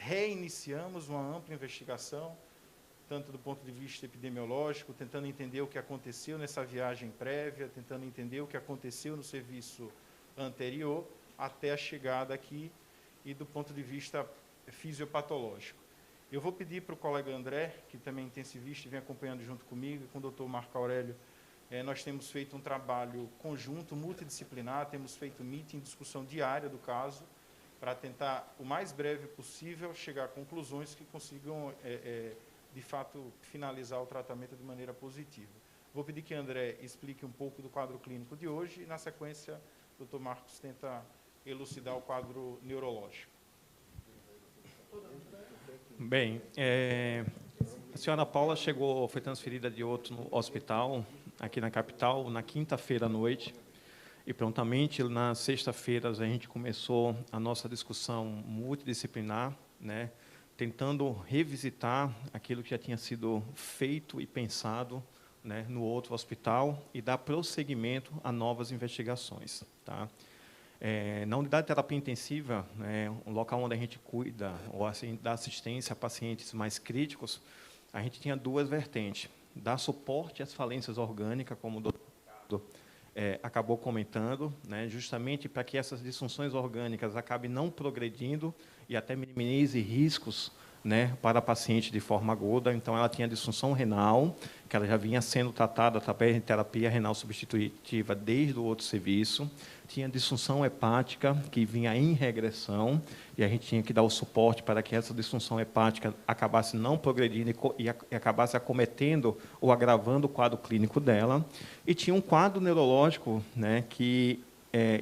reiniciamos uma ampla investigação, tanto do ponto de vista epidemiológico, tentando entender o que aconteceu nessa viagem prévia, tentando entender o que aconteceu no serviço anterior, até a chegada aqui, e do ponto de vista fisiopatológico. Eu vou pedir para o colega André, que também é intensivista e vem acompanhando junto comigo, com o doutor Marco Aurélio, nós temos feito um trabalho conjunto, multidisciplinar, temos feito meeting, discussão diária do caso, para tentar, o mais breve possível, chegar a conclusões que consigam, de fato, finalizar o tratamento de maneira positiva. Vou pedir que André explique um pouco do quadro clínico de hoje e, na sequência, o doutor Marcos tenta elucidar o quadro neurológico. Bem, a senhora Paula foi transferida de outro hospital, aqui na capital, na quinta-feira à noite, e prontamente, na sexta-feira, a gente começou a nossa discussão multidisciplinar, né, tentando revisitar aquilo que já tinha sido feito e pensado, né, no outro hospital e dar prosseguimento a novas investigações. Tá? Na unidade de terapia intensiva, um local onde a gente cuida ou assim, dá assistência a pacientes mais críticos, a gente tinha duas vertentes. Dar suporte às falências orgânicas, como o doutor Ricardo acabou comentando, né, justamente para que essas disfunções orgânicas acabem não progredindo e até minimize riscos, né, para a paciente de forma aguda. Então, ela tinha disfunção renal, que ela já vinha sendo tratada através de terapia renal substitutiva desde o outro serviço. Tinha disfunção hepática, que vinha em regressão, e a gente tinha que dar o suporte para que essa disfunção hepática acabasse não progredindo e acabasse acometendo ou agravando o quadro clínico dela. E tinha um quadro neurológico, né, que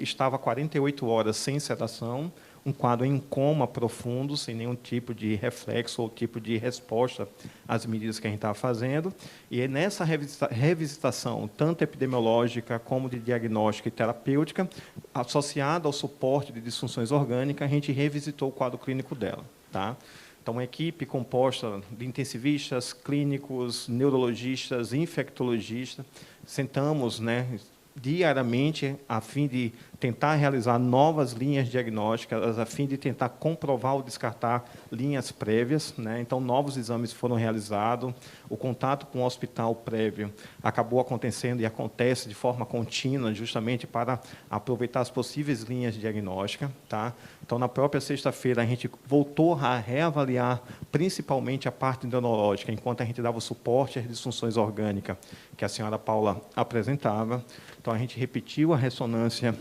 estava 48 horas sem sedação, um quadro em coma profundo, sem nenhum tipo de reflexo ou tipo de resposta às medidas que a gente estava fazendo. E nessa revisitação, tanto epidemiológica como de diagnóstica e terapêutica, associada ao suporte de disfunções orgânicas, a gente revisitou o quadro clínico dela. Tá? Então, uma equipe composta de intensivistas, clínicos, neurologistas, infectologistas, sentamos, né, diariamente, a fim de tentar realizar novas linhas diagnósticas, a fim de tentar comprovar ou descartar linhas prévias, né? Então, novos exames foram realizados, o contato com o hospital prévio acabou acontecendo e acontece de forma contínua, justamente para aproveitar as possíveis linhas diagnósticas. Tá? Então, na própria sexta-feira, a gente voltou a reavaliar principalmente a parte neurológica, enquanto a gente dava o suporte às disfunções orgânicas que a senhora Paula apresentava. Então, a gente repetiu a ressonância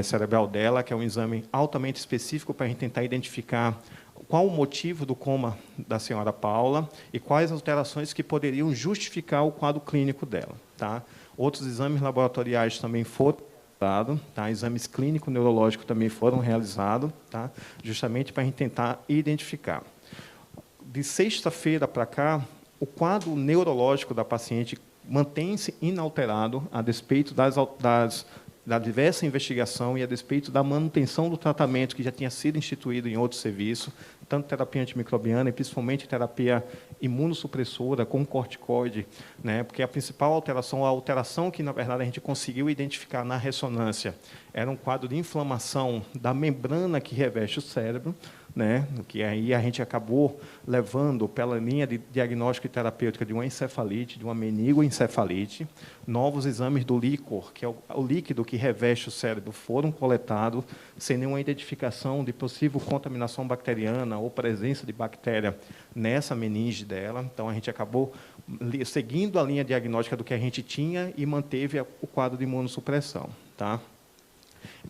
cerebral dela, que é um exame altamente específico para a gente tentar identificar qual o motivo do coma da senhora Paula e quais as alterações que poderiam justificar o quadro clínico dela. Tá? Outros exames laboratoriais também foram realizados, tá? Exames clínicos neurológicos também foram realizados, tá? Justamente para a gente tentar identificar. De sexta-feira para cá, o quadro neurológico da paciente mantém-se inalterado a despeito da diversa investigação e a despeito da manutenção do tratamento que já tinha sido instituído em outro serviço, tanto terapia antimicrobiana e principalmente terapia imunossupressora com corticoide, né? Porque a principal alteração, a alteração que, na verdade, a gente conseguiu identificar na ressonância, era um quadro de inflamação da membrana que reveste o cérebro, né, que aí a gente acabou levando pela linha de diagnóstico e terapêutica de uma encefalite, de uma meningoencefalite. Novos exames do líquor, que é o líquido que reveste o cérebro, foram coletados sem nenhuma identificação de possível contaminação bacteriana ou presença de bactéria nessa meninge dela. Então, a gente acabou seguindo a linha diagnóstica do que a gente tinha e manteve o quadro de imunossupressão. Tá?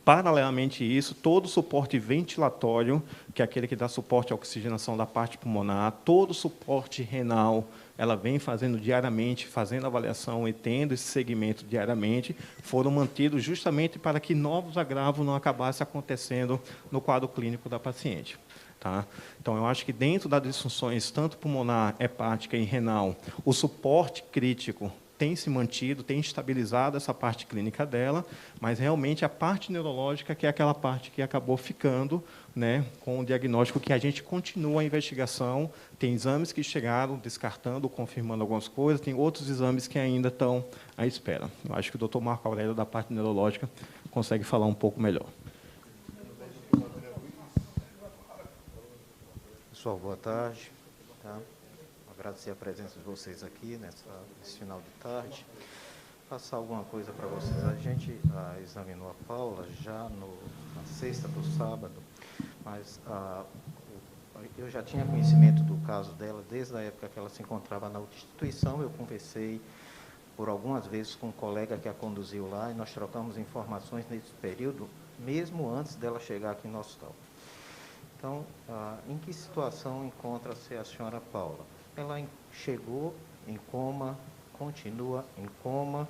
Paralelamente a isso, todo o suporte ventilatório, que é aquele que dá suporte à oxigenação da parte pulmonar, todo o suporte renal, ela vem fazendo diariamente, fazendo avaliação e tendo esse segmento diariamente, foram mantidos justamente para que novos agravos não acabassem acontecendo no quadro clínico da paciente. Tá? Então, eu acho que dentro das disfunções, tanto pulmonar, hepática e renal, o suporte crítico tem se mantido, tem estabilizado essa parte clínica dela, mas realmente a parte neurológica, que é aquela parte que acabou ficando, né, com o diagnóstico que a gente continua a investigação, tem exames que chegaram descartando, confirmando algumas coisas, tem outros exames que ainda estão à espera. Eu acho que o doutor Marco Aurélio, da parte neurológica, consegue falar um pouco melhor. Pessoal, boa tarde. Tá? Agradecer a presença de vocês aqui nesse final de tarde. Passar alguma coisa para vocês. A gente examinou a Paula já na sexta do sábado, mas eu já tinha conhecimento do caso dela desde a época que ela se encontrava na instituição. Eu conversei por algumas vezes com um colega que a conduziu lá e nós trocamos informações nesse período, mesmo antes dela chegar aqui no hospital. Então, em que situação encontra-se a senhora Paula? Ela chegou em coma, continua em coma,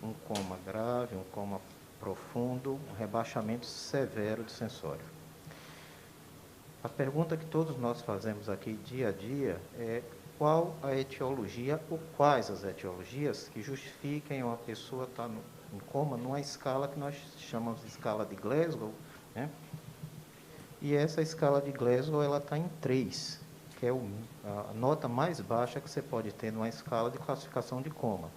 um coma grave, um coma profundo, um rebaixamento severo de sensório. A pergunta que todos nós fazemos aqui dia a dia é qual a etiologia ou quais as etiologias que justifiquem uma pessoa estar em coma numa escala que nós chamamos de escala de Glasgow, né? E essa escala de Glasgow ela está em 3, que é a nota mais baixa que você pode ter numa escala de classificação de coma.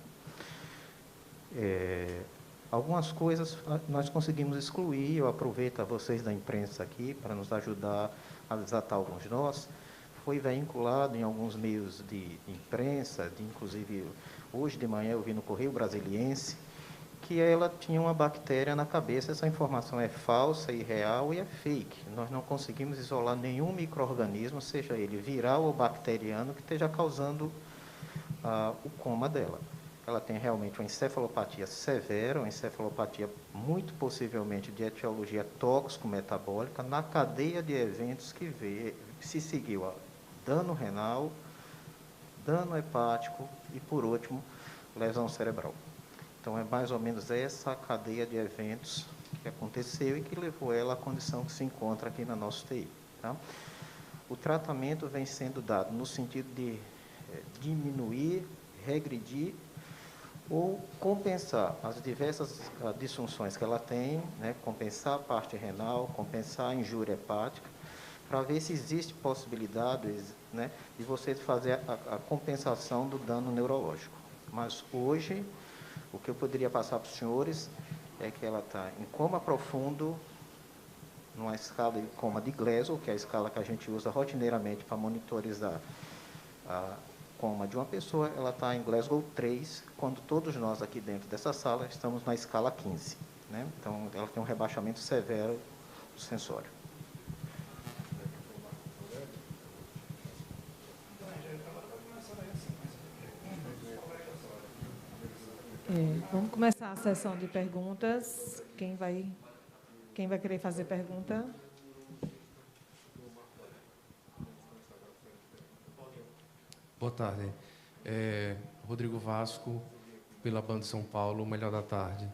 Algumas coisas nós conseguimos excluir, eu aproveito a vocês da imprensa aqui para nos ajudar a desatar alguns nós. Foi vinculado em alguns meios de imprensa, inclusive hoje de manhã eu vi no Correio Brasiliense, que ela tinha uma bactéria na cabeça. Essa informação é falsa, irreal e é fake. Nós não conseguimos isolar nenhum micro-organismo, seja ele viral ou bacteriano, que esteja causando o coma dela. Ela tem realmente uma encefalopatia severa, uma encefalopatia muito possivelmente de etiologia tóxico-metabólica, na cadeia de eventos que se seguiu a dano renal, dano hepático e, por último, lesão cerebral. Então, é mais ou menos essa cadeia de eventos que aconteceu e que levou ela à condição que se encontra aqui na nossa UTI. Tá? O tratamento vem sendo dado no sentido de diminuir, regredir ou compensar as diversas disfunções que ela tem, né? Compensar a parte renal, compensar a injúria hepática, para ver se existe possibilidade, né, de você fazer a compensação do dano neurológico. Mas hoje, o que eu poderia passar para os senhores é que ela está em coma profundo, numa escala de coma de Glasgow, que é a escala que a gente usa rotineiramente para monitorizar a coma de uma pessoa. Ela está em Glasgow 3, quando todos nós aqui dentro dessa sala estamos na escala 15. Né? Então, ela tem um rebaixamento severo do sensório. Vamos começar a sessão de perguntas. Quem vai querer fazer pergunta? Boa tarde. Rodrigo Vasco, pela Band de São Paulo, Melhor da Tarde.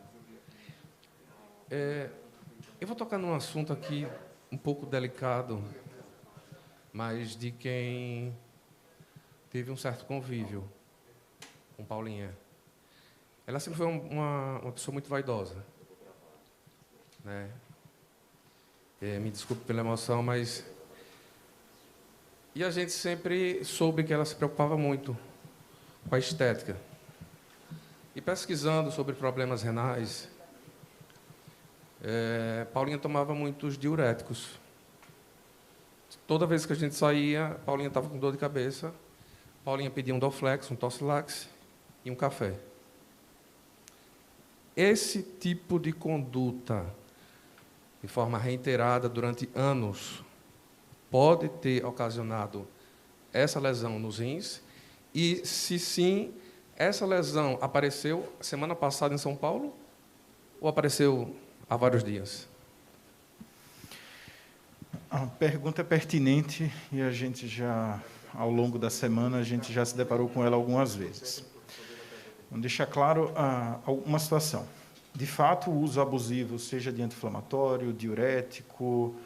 Eu vou tocar num assunto aqui um pouco delicado, mas de quem teve um certo convívio com Paulinha. Ela sempre foi uma pessoa muito vaidosa, né? Me desculpe pela emoção, mas... E a gente sempre soube que ela se preocupava muito com a estética. E pesquisando sobre problemas renais, Paulinha tomava muitos diuréticos. Toda vez que a gente saía, Paulinha estava com dor de cabeça, Paulinha pedia um Dorflex, um Tosilax e um café. Esse tipo de conduta, de forma reiterada durante anos, pode ter ocasionado essa lesão nos rins? E, se sim, essa lesão apareceu semana passada em São Paulo ou apareceu há vários dias? A pergunta é pertinente e a gente já, ao longo da semana, a gente já se deparou com ela algumas vezes. Vamos deixar claro uma situação. De fato, o uso abusivo, seja de anti-inflamatório, diurético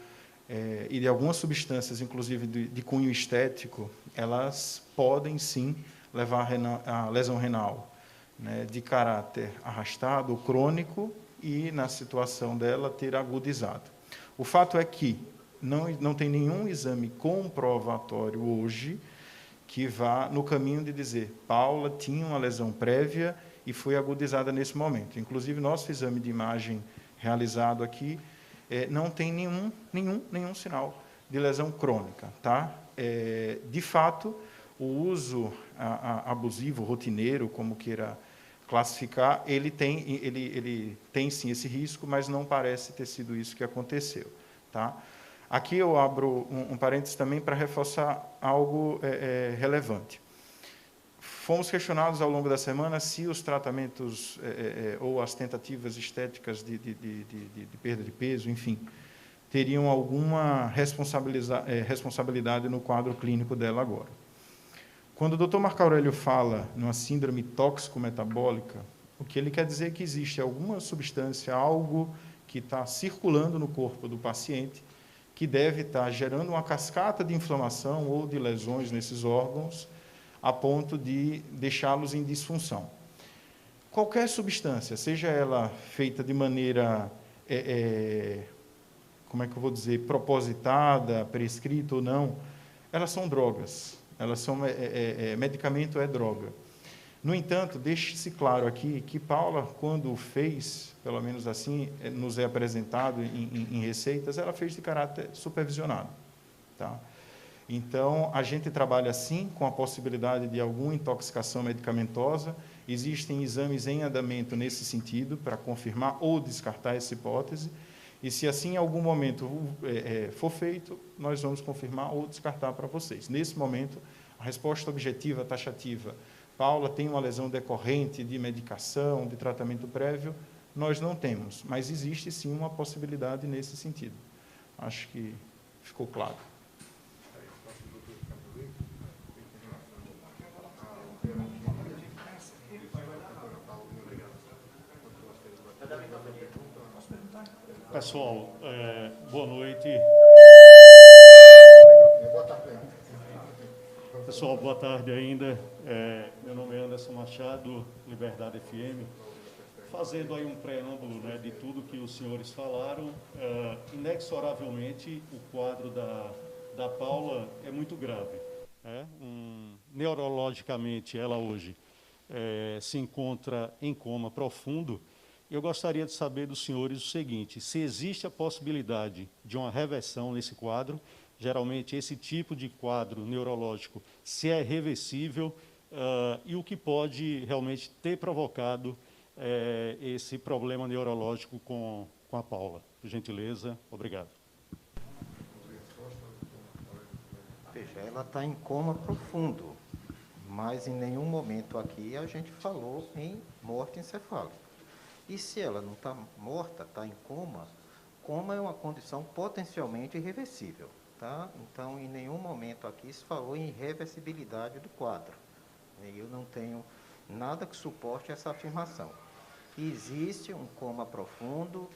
e de algumas substâncias, inclusive de cunho estético, elas podem, sim, levar a lesão renal, né, de caráter arrastado, crônico, e, na situação dela, ter agudizado. O fato é que não tem nenhum exame comprovatório hoje que vá no caminho de dizer Paula tinha uma lesão prévia e foi agudizada nesse momento. Inclusive, nosso exame de imagem realizado aqui não tem nenhum sinal de lesão crônica. Tá? De fato, o uso abusivo, rotineiro, como queira classificar, ele tem sim esse risco, mas não parece ter sido isso que aconteceu. Tá? Aqui eu abro um parênteses também para reforçar algo relevante. Fomos questionados ao longo da semana se os tratamentos ou as tentativas estéticas de perda de peso, enfim, teriam alguma responsabilidade no quadro clínico dela agora. Quando o Dr. Marco Aurélio fala numa síndrome tóxico-metabólica, o que ele quer dizer é que existe alguma substância, algo que está circulando no corpo do paciente, que deve estar gerando uma cascata de inflamação ou de lesões nesses órgãos, a ponto de deixá-los em disfunção. Qualquer substância, seja ela feita de maneira, como é que eu vou dizer, propositada, prescrita ou não, elas são drogas. Elas são, medicamento é droga. No entanto, deixe-se claro aqui que Paula, quando fez, pelo menos assim nos é apresentado em receitas, ela fez de caráter supervisionado. Tá? Então, a gente trabalha, sim, com a possibilidade de alguma intoxicação medicamentosa. Existem exames em andamento nesse sentido, para confirmar ou descartar essa hipótese. E, se assim, em algum momento for feito, nós vamos confirmar ou descartar para vocês. Nesse momento, a resposta objetiva, taxativa, Paula tem uma lesão decorrente de medicação, de tratamento prévio, nós não temos. Mas existe, sim, uma possibilidade nesse sentido. Acho que ficou claro. Pessoal, boa noite. Pessoal, boa tarde ainda. Meu nome é Anderson Machado, Liberdade FM. Fazendo aí um preâmbulo, né, de tudo que os senhores falaram, inexoravelmente o quadro da Paula é muito grave. Neurologicamente, ela hoje se encontra em coma profundo. Eu gostaria de saber dos senhores o seguinte: se existe a possibilidade de uma reversão nesse quadro, geralmente esse tipo de quadro neurológico, se é reversível, e o que pode realmente ter provocado esse problema neurológico com a Paula. Por gentileza, obrigado. Veja, ela está em coma profundo, mas em nenhum momento aqui a gente falou em morte encefálica. E se ela não está morta, está em coma, coma é uma condição potencialmente irreversível. Tá? Então, em nenhum momento aqui se falou em reversibilidade do quadro. Eu não tenho nada que suporte essa afirmação. Existe um coma profundo,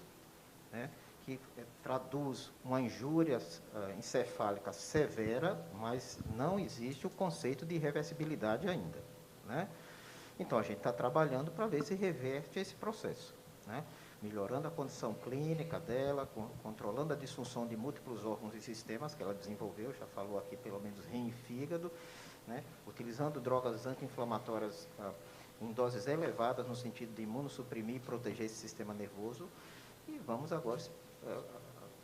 né, que traduz uma injúria encefálica severa, mas não existe o conceito de reversibilidade ainda. Né? Então, a gente está trabalhando para ver se reverte esse processo, né? Melhorando a condição clínica dela, controlando a disfunção de múltiplos órgãos e sistemas que ela desenvolveu, já falou aqui pelo menos rim e fígado, né? Utilizando drogas anti-inflamatórias em doses elevadas no sentido de imunossuprimir e proteger esse sistema nervoso. E vamos agora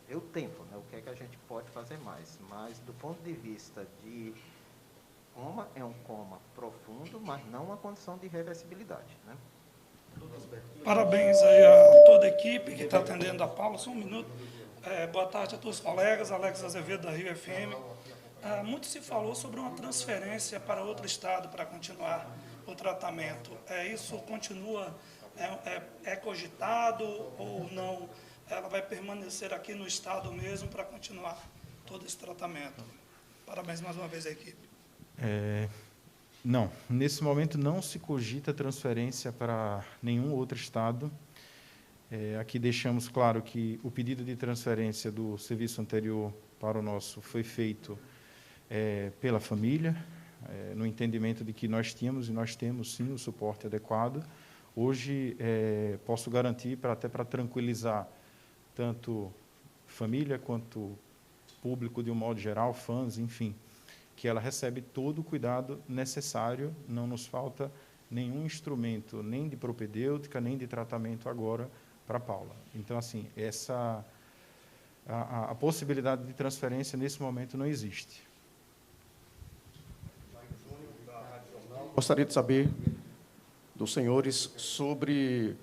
ver o tempo, né? O que é que a gente pode fazer mais. Mas, do ponto de vista de coma, é um coma profundo, mas não uma condição de reversibilidade, né? Parabéns aí a toda a equipe que está atendendo a Paula. Só um minuto. Boa tarde a todos os colegas. Alex Azevedo, da Rio FM. Muito se falou sobre uma transferência para outro estado para continuar o tratamento. Isso continua, é cogitado ou não? Ela vai permanecer aqui no estado mesmo para continuar todo esse tratamento? Parabéns mais uma vez à equipe. Não, nesse momento não se cogita transferência para nenhum outro estado. Aqui deixamos claro que o pedido de transferência do serviço anterior para o nosso foi feito pela família, no entendimento de que nós tínhamos e nós temos, sim, o suporte adequado. Hoje, posso garantir, até para tranquilizar tanto família quanto público de um modo geral, fãs, enfim, que ela recebe todo o cuidado necessário, não nos falta nenhum instrumento, nem de propedêutica, nem de tratamento agora para a Paula. Então, assim, a possibilidade de transferência nesse momento não existe. Gostaria de saber dos senhores sobre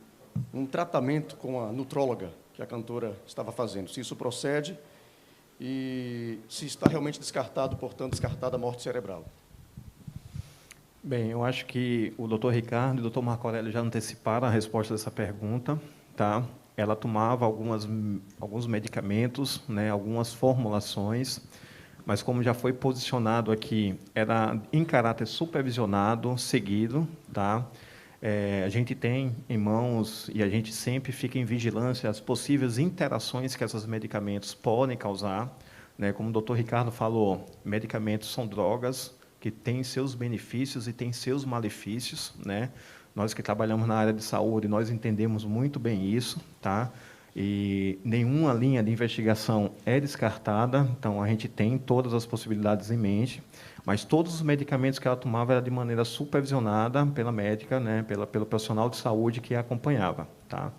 um tratamento com a nutróloga que a cantora estava fazendo, se isso procede e se está realmente descartado, portanto, descartada a morte cerebral. Bem, eu acho que o doutor Ricardo e o doutor Marco Aurélio já anteciparam a resposta dessa pergunta, tá? Ela tomava alguns medicamentos, né, algumas formulações, mas como já foi posicionado aqui, era em caráter supervisionado, seguido, tá? A gente tem em mãos e a gente sempre fica em vigilância as possíveis interações que esses medicamentos podem causar, né? Como o doutor Ricardo falou, medicamentos são drogas que têm seus benefícios e têm seus malefícios, né? Nós que trabalhamos na área de saúde, nós entendemos muito bem isso, tá? E nenhuma linha de investigação é descartada, então a gente tem todas as possibilidades em mente, mas todos os medicamentos que ela tomava eram de maneira supervisionada pela médica, né, pelo profissional de saúde que a acompanhava, tá?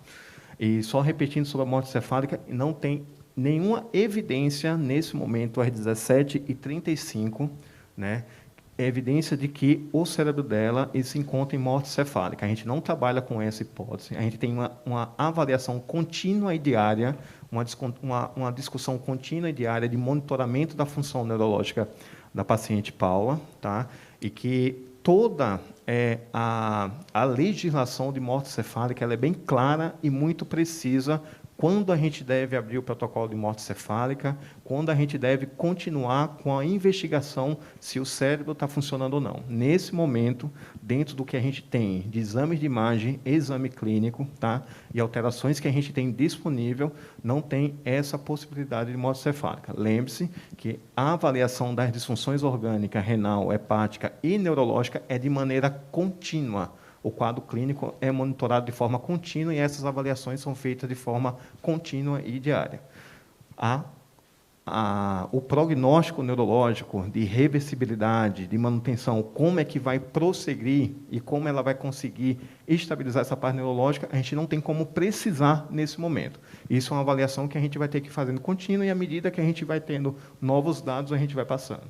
E só repetindo sobre a morte cefálica, não tem nenhuma evidência nesse momento, às 17h35, né, evidência de que o cérebro dela se encontra em morte cefálica. A gente não trabalha com essa hipótese, a gente tem uma avaliação contínua e diária, uma discussão contínua e diária de monitoramento da função neurológica da paciente Paula, tá? E que toda a legislação de morte cefálica ela é bem clara e muito precisa quando a gente deve abrir o protocolo de morte cefálica, quando a gente deve continuar com a investigação se o cérebro está funcionando ou não. Nesse momento, dentro do que a gente tem de exames de imagem, exame clínico, tá? E alterações que a gente tem disponível, não tem essa possibilidade de morte cefálica. Lembre-se que a avaliação das disfunções orgânicas, renal, hepática e neurológica é de maneira contínua. O quadro clínico é monitorado de forma contínua e essas avaliações são feitas de forma contínua e diária. O prognóstico neurológico de reversibilidade, de manutenção, como é que vai prosseguir e como ela vai conseguir estabilizar essa parte neurológica, a gente não tem como precisar nesse momento. Isso é uma avaliação que a gente vai ter que ir fazendo contínua e, à medida que a gente vai tendo novos dados, a gente vai passando.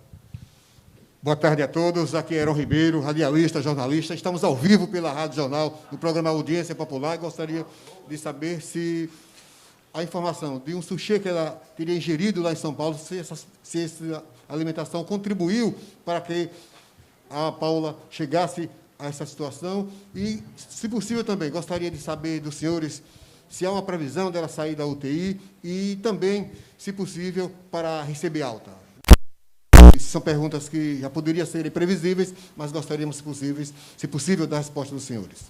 Boa tarde a todos, aqui é Heron Ribeiro, radialista, jornalista. Estamos ao vivo pela Rádio Jornal, no programa Audiência Popular. Gostaria de saber se a informação de um sushi que ela teria ingerido lá em São Paulo, se essa alimentação contribuiu para que a Paula chegasse a essa situação. E, se possível também, gostaria de saber dos senhores se há uma previsão dela sair da UTI e também, se possível, para receber alta. São perguntas que já poderiam ser previsíveis, mas gostaríamos, se possível, da resposta dos senhores.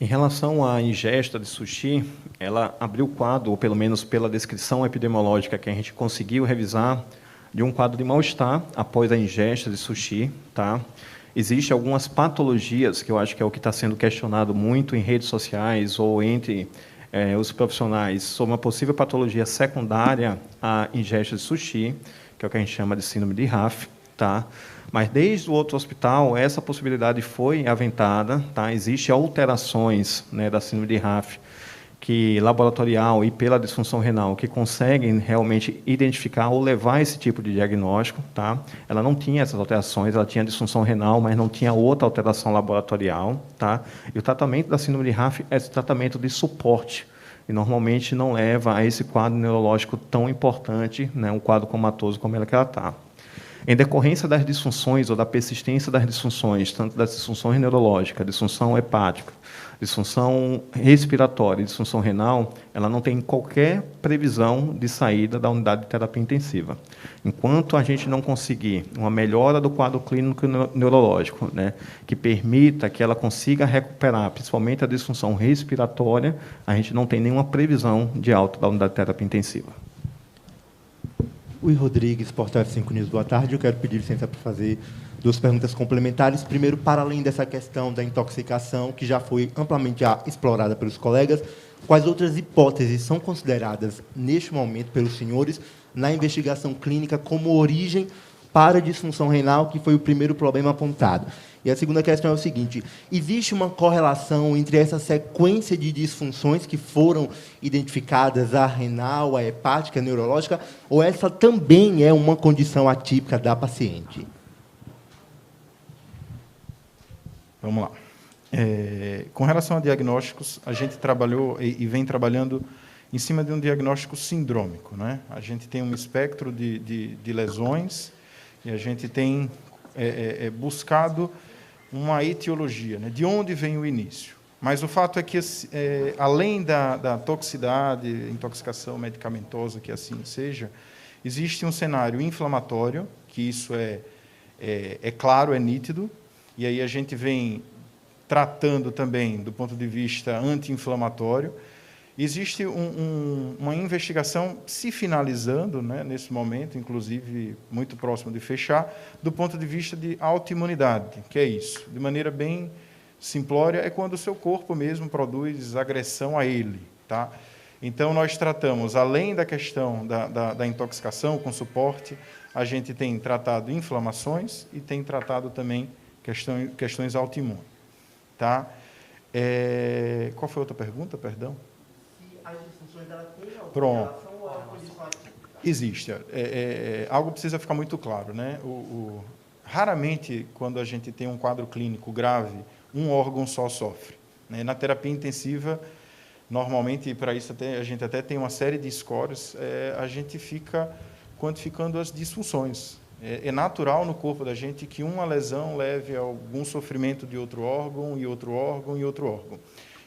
Em relação à ingesta de sushi, ela abriu o quadro, ou pelo menos pela descrição epidemiológica que a gente conseguiu revisar, de um quadro de mal-estar após a ingesta de sushi, tá? Existem algumas patologias, que eu acho que é o que está sendo questionado muito em redes sociais ou entre os profissionais, sobre uma possível patologia secundária à ingesta de sushi, que é o que a gente chama de síndrome de RAF, tá? Mas desde o outro hospital, essa possibilidade foi aventada, tá? Existem alterações, né, da síndrome de RAF, que laboratorial e pela disfunção renal, que conseguem realmente identificar ou levar esse tipo de diagnóstico, tá? Ela não tinha essas alterações, ela tinha disfunção renal, mas não tinha outra alteração laboratorial, tá? E o tratamento da síndrome de RAF é esse tratamento de suporte, e normalmente não leva a esse quadro neurológico tão importante, né, um quadro comatoso como ela está. Em decorrência das disfunções ou da persistência das disfunções, tanto das disfunções neurológicas, disfunção hepática, disfunção respiratória e disfunção renal, ela não tem qualquer previsão de saída da unidade de terapia intensiva. Enquanto a gente não conseguir uma melhora do quadro clínico neurológico, né, que permita que ela consiga recuperar, principalmente a disfunção respiratória, a gente não tem nenhuma previsão de alta da unidade de terapia intensiva. Oi, Rodrigues, Portal F5 News, boa tarde. Eu quero pedir licença para fazer duas perguntas complementares. Primeiro, para além dessa questão da intoxicação, que já foi amplamente explorada pelos colegas, quais outras hipóteses são consideradas, neste momento, pelos senhores, na investigação clínica como origem para a disfunção renal, que foi o primeiro problema apontado? E a segunda questão é o seguinte: existe uma correlação entre essa sequência de disfunções que foram identificadas, a renal, a hepática, a neurológica, ou essa também é uma condição atípica da paciente? Vamos lá. Com relação a diagnósticos, a gente trabalhou e vem trabalhando em cima de um diagnóstico sindrômico, né? A gente tem um espectro de lesões e a gente tem buscado uma etiologia, né? De onde vem o início. Mas o fato é que, além da toxicidade, intoxicação medicamentosa, que assim seja, existe um cenário inflamatório, que isso é claro, é nítido, e aí a gente vem tratando também do ponto de vista anti-inflamatório. Existe uma investigação se finalizando, né, nesse momento, inclusive muito próximo de fechar, do ponto de vista de autoimunidade, que é isso. De maneira bem simplória, é quando o seu corpo mesmo produz agressão a ele. Tá? Então, nós tratamos, além da questão da intoxicação com suporte, a gente tem tratado inflamações e tem tratado também questões autoimunes. Tá? Qual foi a outra pergunta, perdão? As disfunções têm alguma Pronto. relação ou é uma condição atípica? Existe. Algo precisa ficar muito claro, né? Raramente, quando a gente tem um quadro clínico grave, um órgão só sofre, né? Na terapia intensiva, normalmente, e para isso a gente até tem uma série de scores, a gente fica quantificando as disfunções. É natural no corpo da gente que uma lesão leve a algum sofrimento de outro órgão, e outro órgão, e outro órgão.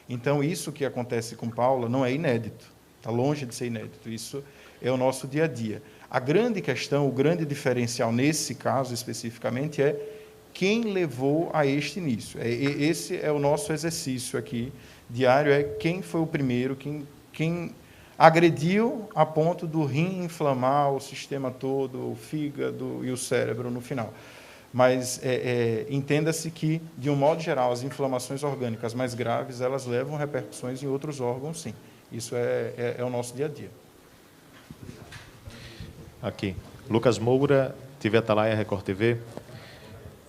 Então, isso que acontece com Paula não é inédito, está longe de ser inédito, isso é o nosso dia a dia. A grande questão, o grande diferencial nesse caso especificamente é quem levou a este início. Esse é o nosso exercício aqui diário, quem foi o primeiro, quem agrediu a ponto do rim inflamar o sistema todo, o fígado e o cérebro no final. Mas entenda-se que, de um modo geral, as inflamações orgânicas mais graves, elas levam repercussões em outros órgãos, sim. Isso é o nosso dia a dia. Aqui. Lucas Moura, TV Atalaia, Record TV.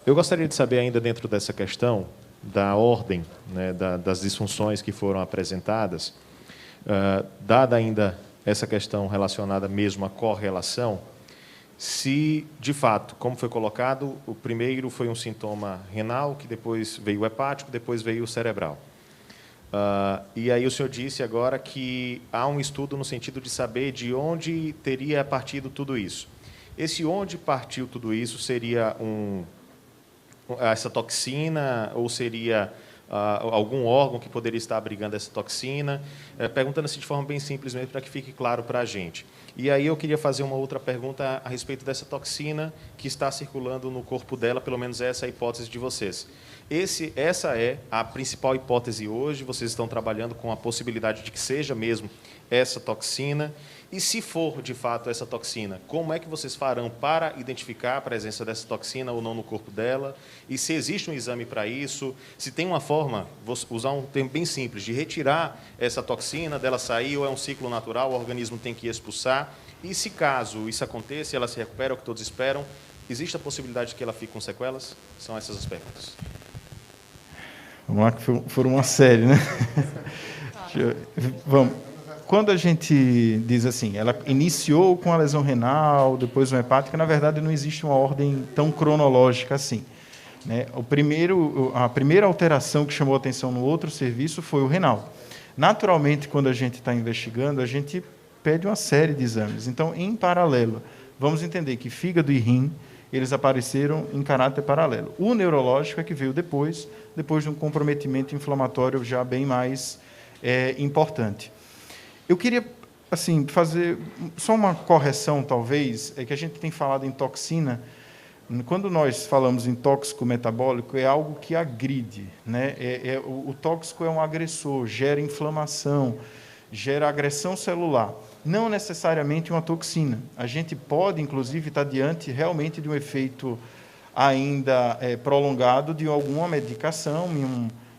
Eu gostaria de saber ainda dentro dessa questão da ordem, né, das disfunções que foram apresentadas, dada ainda essa questão relacionada mesmo à correlação, se, de fato, como foi colocado, o primeiro foi um sintoma renal, que depois veio o hepático, depois veio o cerebral. E aí o senhor disse agora que há um estudo no sentido de saber de onde teria partido tudo isso. Esse onde partiu tudo isso seria essa toxina ou seria algum órgão que poderia estar abrigando essa toxina? Perguntando-se de forma bem simples mesmo, para que fique claro para a gente. E aí eu queria fazer uma outra pergunta a respeito dessa toxina que está circulando no corpo dela, pelo menos essa é a hipótese de vocês. Essa é a principal hipótese hoje, vocês estão trabalhando com a possibilidade de que seja mesmo essa toxina. E se for, de fato, essa toxina, como é que vocês farão para identificar a presença dessa toxina ou não no corpo dela? E se existe um exame para isso? Se tem uma forma, vou usar um termo bem simples, de retirar essa toxina, dela sair, ou é um ciclo natural, o organismo tem que expulsar? E se caso isso aconteça, ela se recupera, o que todos esperam, existe a possibilidade de que ela fique com sequelas? São essas as perguntas. Vamos lá, que foram uma série, né? Vamos. Quando a gente diz assim, ela iniciou com a lesão renal, depois uma hepática, na verdade não existe uma ordem tão cronológica assim, né? A primeira alteração que chamou a atenção no outro serviço foi o renal. Naturalmente, quando a gente está investigando, a gente pede uma série de exames. Então, em paralelo, vamos entender que fígado e rim, eles apareceram em caráter paralelo. O neurológico é que veio depois de um comprometimento inflamatório já bem mais importante. Eu queria assim, fazer só uma correção, talvez, que a gente tem falado em toxina. Quando nós falamos em tóxico metabólico, é algo que agride, né? O tóxico é um agressor, gera inflamação, gera agressão celular. Não necessariamente uma toxina. A gente pode, inclusive, estar diante realmente de um efeito ainda prolongado de alguma medicação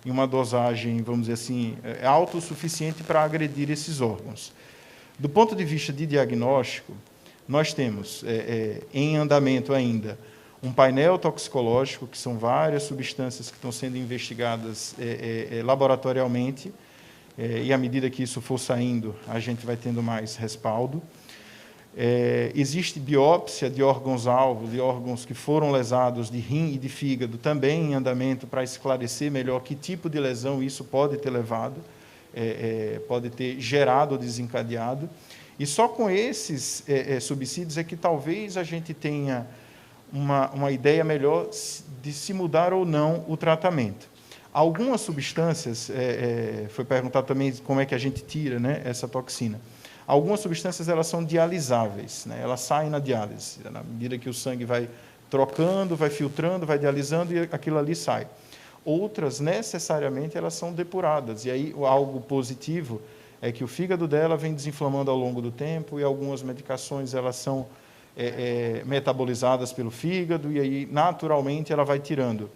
em uma dosagem, vamos dizer assim, alta o suficiente para agredir esses órgãos. Do ponto de vista de diagnóstico, nós temos em andamento ainda um painel toxicológico, que são várias substâncias que estão sendo investigadas laboratorialmente, e à medida que isso for saindo, a gente vai tendo mais respaldo. Existe biópsia de órgãos-alvo, de órgãos que foram lesados, de rim e de fígado, também em andamento, para esclarecer melhor que tipo de lesão isso pode ter levado, pode ter gerado ou desencadeado. E só com esses subsídios é que talvez a gente tenha uma ideia melhor de se mudar ou não o tratamento. Algumas substâncias, foi perguntado também como é que a gente tira, né, essa toxina. Algumas substâncias elas são dialisáveis, né, elas saem na diálise, na medida que o sangue vai trocando, vai filtrando, vai dialisando e aquilo ali sai. Outras, necessariamente, elas são depuradas, e aí algo positivo é que o fígado dela vem desinflamando ao longo do tempo, e algumas medicações elas são metabolizadas pelo fígado, e aí, naturalmente, ela vai tirando.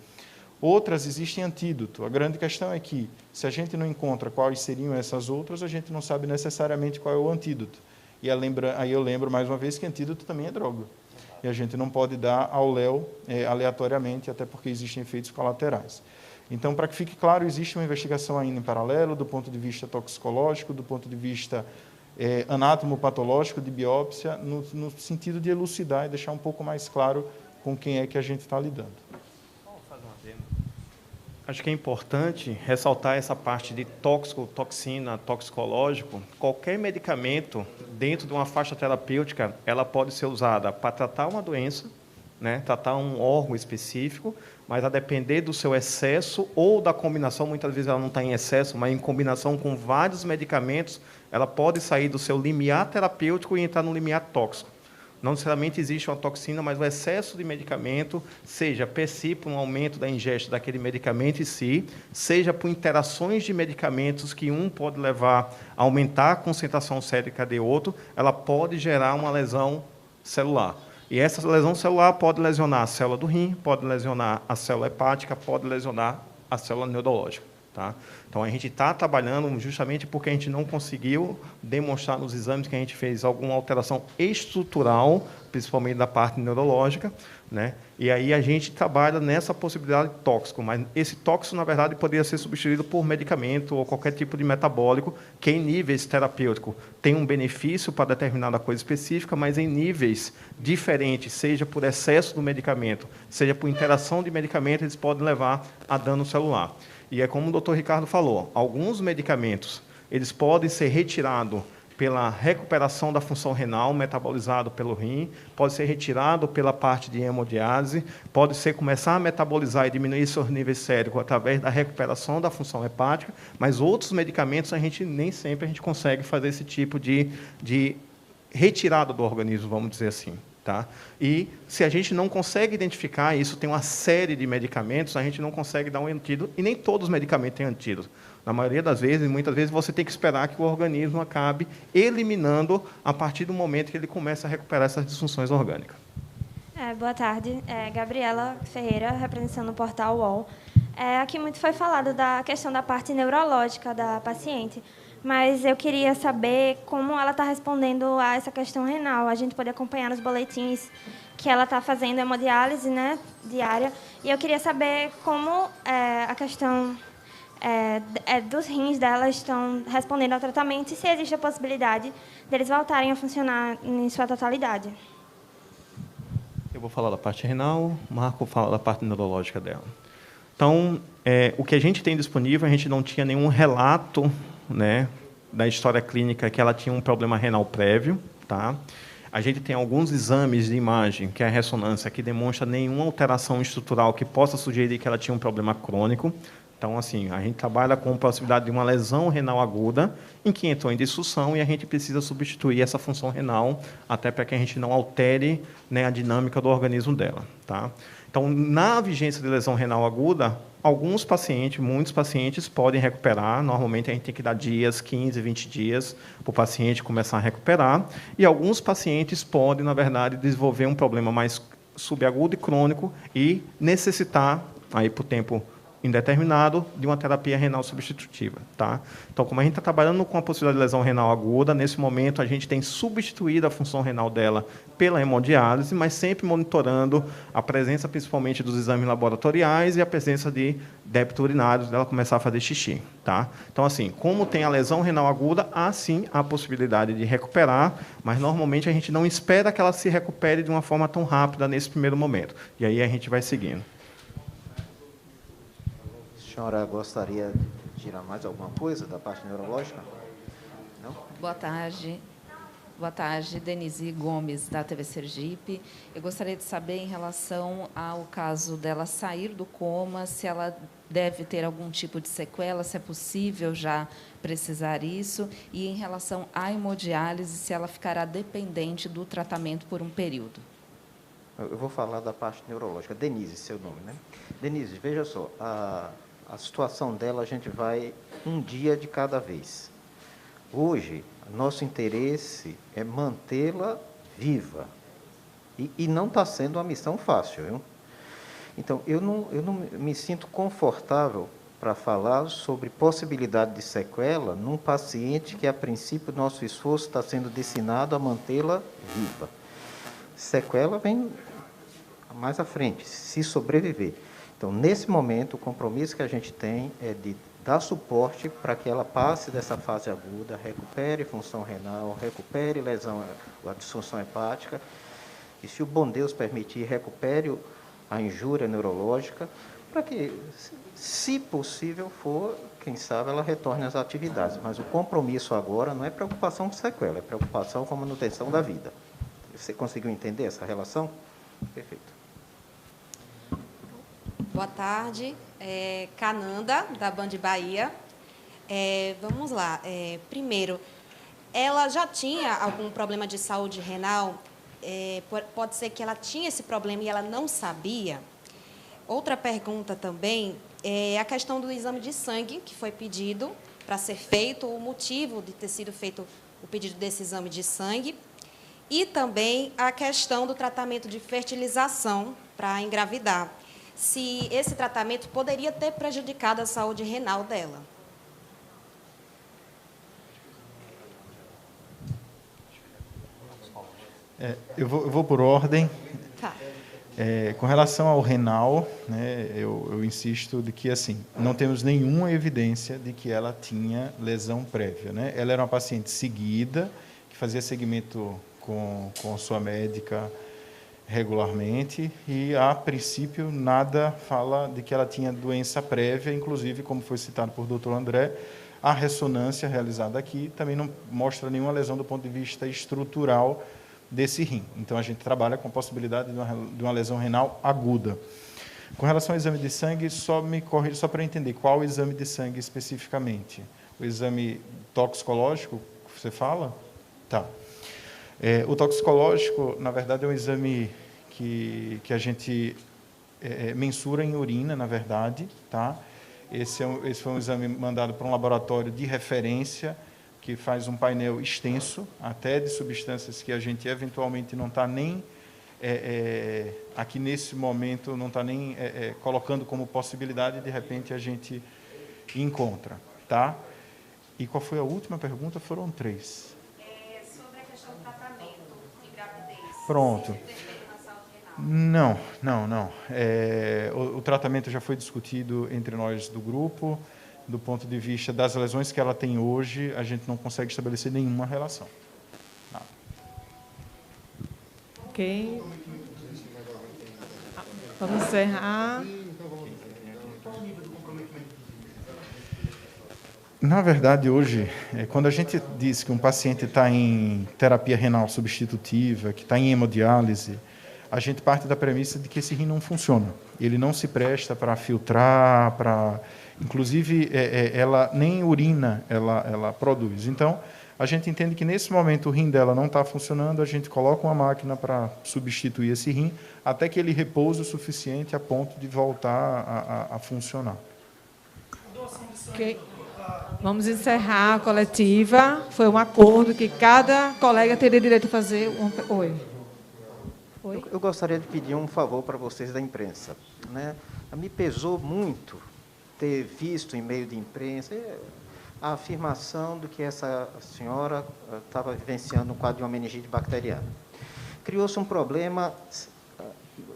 Outras existem antídoto. A grande questão é que, se a gente não encontra quais seriam essas outras, a gente não sabe necessariamente qual é o antídoto. E aí eu lembro, mais uma vez, que antídoto também é droga. E a gente não pode dar ao léu aleatoriamente, até porque existem efeitos colaterais. Então, para que fique claro, existe uma investigação ainda em paralelo, do ponto de vista toxicológico, do ponto de vista anatomopatológico, de biópsia, no sentido de elucidar e deixar um pouco mais claro com quem é que a gente está lidando. Acho que é importante ressaltar essa parte de tóxico, toxina, toxicológico. Qualquer medicamento dentro de uma faixa terapêutica, ela pode ser usada para tratar uma doença, né, tratar um órgão específico, mas a depender do seu excesso ou da combinação, muitas vezes ela não está em excesso, mas em combinação com vários medicamentos, ela pode sair do seu limiar terapêutico e entrar no limiar tóxico. Não necessariamente existe uma toxina, mas o excesso de medicamento, seja per si por um aumento da ingesta daquele medicamento em si, seja por interações de medicamentos que um pode levar a aumentar a concentração sérica de outro, ela pode gerar uma lesão celular. E essa lesão celular pode lesionar a célula do rim, pode lesionar a célula hepática, pode lesionar a célula neurológica. Tá? Então, a gente está trabalhando justamente porque a gente não conseguiu demonstrar nos exames que a gente fez alguma alteração estrutural, principalmente da parte neurológica, né? E aí a gente trabalha nessa possibilidade de tóxico, mas esse tóxico, na verdade, poderia ser substituído por medicamento ou qualquer tipo de metabólico que, em níveis terapêuticos, tem um benefício para determinada coisa específica, mas em níveis diferentes, seja por excesso do medicamento, seja por interação de medicamento, eles podem levar a dano celular. E é como o Dr. Ricardo falou, alguns medicamentos eles podem ser retirados pela recuperação da função renal, metabolizado pelo rim, pode ser retirado pela parte de hemodiálise, pode ser começar a metabolizar e diminuir seus níveis séricos através da recuperação da função hepática, mas outros medicamentos nem sempre a gente consegue fazer esse tipo de retirada do organismo, vamos dizer assim. Tá? E se a gente não consegue identificar isso, tem uma série de medicamentos, a gente não consegue dar um antídoto, e nem todos os medicamentos têm antídoto. Na maioria das vezes, muitas vezes, você tem que esperar que o organismo acabe eliminando a partir do momento que ele começa a recuperar essas disfunções orgânicas. Boa tarde, Gabriela Ferreira, representando o portal UOL. Aqui muito foi falado da questão da parte neurológica da paciente, mas eu queria saber como ela está respondendo a essa questão renal. A gente pode acompanhar nos boletins que ela está fazendo hemodiálise, né, diária, e eu queria saber como a questão dos rins dela estão respondendo ao tratamento e se existe a possibilidade deles voltarem a funcionar em sua totalidade. Eu vou falar da parte renal, o Marco fala da parte neurológica dela. Então, o que a gente tem disponível, a gente não tinha nenhum relato, né, da história clínica que ela tinha um problema renal prévio. Tá? A gente tem alguns exames de imagem, que é a ressonância, que demonstra nenhuma alteração estrutural que possa sugerir que ela tinha um problema crônico. Então, assim, a gente trabalha com a possibilidade de uma lesão renal aguda, em que entrou em disfunção, e a gente precisa substituir essa função renal, até para que a gente não altere, né, a dinâmica do organismo dela. Tá? Então, na vigência de lesão renal aguda, alguns pacientes, muitos pacientes podem recuperar. Normalmente, a gente tem que dar dias, 15, 20 dias, para o paciente começar a recuperar. E alguns pacientes podem, na verdade, desenvolver um problema mais subagudo e crônico e necessitar, aí, por tempo indeterminado de uma terapia renal substitutiva. Tá? Então, como a gente está trabalhando com a possibilidade de lesão renal aguda, nesse momento a gente tem substituído a função renal dela pela hemodiálise, mas sempre monitorando a presença, principalmente, dos exames laboratoriais e a presença de débito urinário, dela começar a fazer xixi. Tá? Então, assim, como tem a lesão renal aguda, há sim a possibilidade de recuperar, mas normalmente a gente não espera que ela se recupere de uma forma tão rápida nesse primeiro momento. E aí a gente vai seguindo. A senhora gostaria de tirar mais alguma coisa da parte neurológica? Não? Boa tarde. Boa tarde, Denise Gomes, da TV Sergipe. Eu gostaria de saber, em relação ao caso dela sair do coma, se ela deve ter algum tipo de sequela, se é possível já precisar isso, e em relação à hemodiálise, se ela ficará dependente do tratamento por um período. Eu vou falar da parte neurológica. Denise, seu nome, né? Denise, veja só, a situação dela a gente vai um dia de cada vez. Hoje, nosso interesse é mantê-la viva. E não está sendo uma missão fácil, viu? Então, eu não me sinto confortável para falar sobre possibilidade de sequela num paciente que, a princípio, nosso esforço está sendo destinado a mantê-la viva. Sequela vem mais à frente, se sobreviver. Então, nesse momento, o compromisso que a gente tem é de dar suporte para que ela passe dessa fase aguda, recupere função renal, recupere lesão, a disfunção hepática, e, se o bom Deus permitir, recupere a injúria neurológica, para que, se possível for, quem sabe, ela retorne às atividades. Mas o compromisso agora não é preocupação com sequela, é preocupação com a manutenção da vida. Você conseguiu entender essa relação? Perfeito. Boa tarde, Cananda, da Band Bahia. Vamos lá. Primeiro, ela já tinha algum problema de saúde renal? Pode ser que ela tinha esse problema e ela não sabia? Outra pergunta também é a questão do exame de sangue que foi pedido para ser feito, o motivo de ter sido feito o pedido desse exame de sangue, e também a questão do tratamento de fertilização para engravidar. Se esse tratamento poderia ter prejudicado a saúde renal dela. Eu vou por ordem. Tá. Com relação ao renal, né, eu insisto de que, assim, não temos nenhuma evidência de que ela tinha lesão prévia, né? Ela era uma paciente seguida, que fazia seguimento com sua médica regularmente, e, a princípio, nada fala de que ela tinha doença prévia, inclusive, como foi citado por Dr. André, a ressonância realizada aqui também não mostra nenhuma lesão do ponto de vista estrutural desse rim. Então, a gente trabalha com a possibilidade de uma lesão renal aguda. Com relação ao exame de sangue, só me corrija, só para entender, qual o exame de sangue especificamente? O exame toxicológico que você fala? Tá. O toxicológico, na verdade, é um exame que a gente mensura em urina, na verdade. Tá? Esse foi um exame mandado para um laboratório de referência, que faz um painel extenso, até de substâncias que a gente eventualmente não está nem, aqui nesse momento, não está nem colocando como possibilidade, de repente a gente encontra. Tá? E qual foi a última pergunta? Foram 3. Sobre a questão do tratamento de gravidez. Pronto. Não. O tratamento já foi discutido entre nós do grupo. Do ponto de vista das lesões que ela tem hoje, a gente não consegue estabelecer nenhuma relação. Nada. Ok. Vamos encerrar. Na verdade, hoje, quando a gente diz que um paciente está em terapia renal substitutiva, que está em hemodiálise, a gente parte da premissa de que esse rim não funciona. Ele não se presta para filtrar, para... Inclusive, ela nem urina ela produz. Então, a gente entende que, nesse momento, o rim dela não está funcionando, a gente coloca uma máquina para substituir esse rim, até que ele repouse o suficiente a ponto de voltar a funcionar. Ok. Vamos encerrar a coletiva. Foi um acordo que cada colega teria direito a fazer um... Oi. Eu gostaria de pedir um favor para vocês da imprensa, né? Me pesou muito ter visto em meio de imprensa a afirmação de que essa senhora estava vivenciando um quadro de uma meningite bacteriana. Criou-se um problema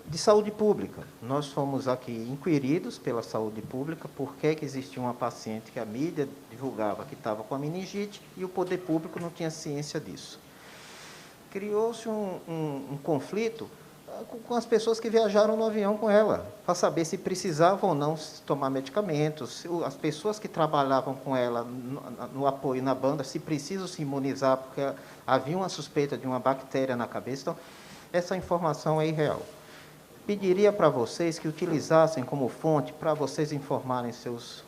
de saúde pública. Nós fomos aqui inquiridos pela saúde pública por que existia uma paciente que a mídia divulgava que estava com a meningite e o poder público não tinha ciência disso. Criou-se um conflito com as pessoas que viajaram no avião com ela, para saber se precisavam ou não tomar medicamentos, as pessoas que trabalhavam com ela no apoio na banda, se precisam se imunizar, porque havia uma suspeita de uma bactéria na cabeça. Então, essa informação é irreal. Pediria para vocês que utilizassem como fonte para vocês informarem seus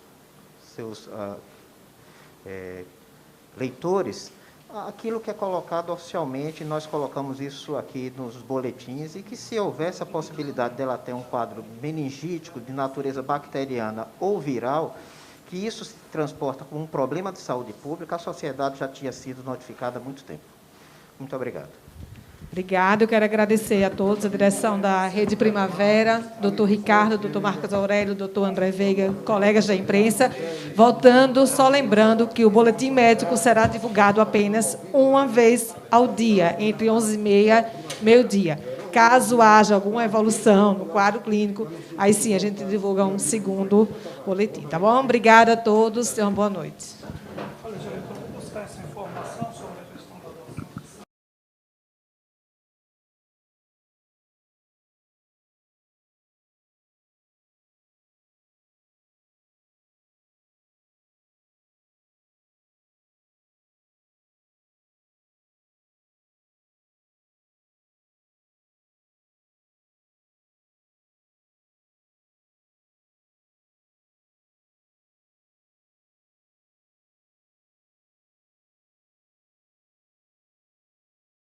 leitores aquilo que é colocado oficialmente. Nós colocamos isso aqui nos boletins, e que, se houvesse a possibilidade dela ter um quadro meningítico de natureza bacteriana ou viral, que isso se transporta como um problema de saúde pública, a sociedade já tinha sido notificada há muito tempo. Muito obrigado. Obrigada. Eu quero agradecer a todos, a direção da Rede Primavera, doutor Ricardo, doutor Marcos Aurélio, doutor André Veiga, colegas da imprensa. Voltando, só lembrando que o boletim médico será divulgado apenas uma vez ao dia, entre 11h30 e meio-dia. Caso haja alguma evolução no quadro clínico, aí sim a gente divulga um segundo boletim. Tá bom? Obrigada a todos e uma boa noite.